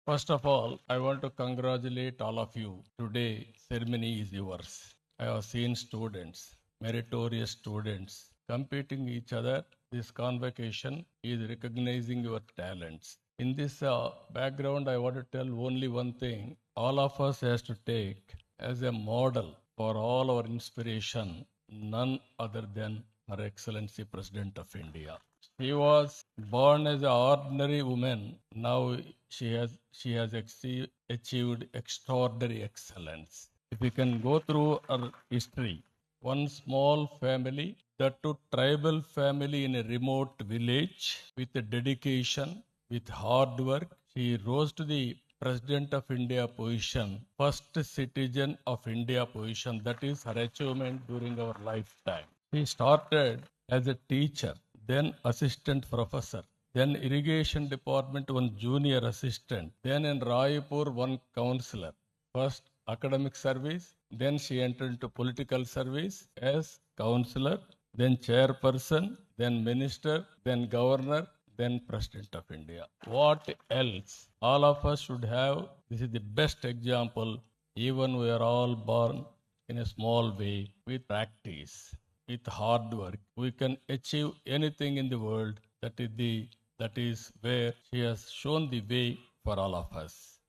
First of all, I want to congratulate all of you. Today, ceremony is yours. I have seen students, meritorious students, competing each other. This convocation is recognizing your talents. In this background, I want to tell only one thing. All of us has to take as a model for all our inspiration, none other than Her Excellency President of India. She was born as an ordinary woman. Now she has achieved extraordinary excellence. If we can go through her history, one small family, that too tribal family in a remote village, with a dedication, with hard work, she rose to the President of India position, first citizen of India position. That is her achievement during our lifetime. He started as a teacher, then assistant professor, then irrigation department one junior assistant, then in Raipur one counselor. First academic service, then she entered into political service as counselor, then chairperson, then minister, then governor, then President of India. What else? All of us should have. This is the best example. Even we are all born in a small way with practice, with hard work. We can achieve anything in the world. That is where she has shown the way for all of us.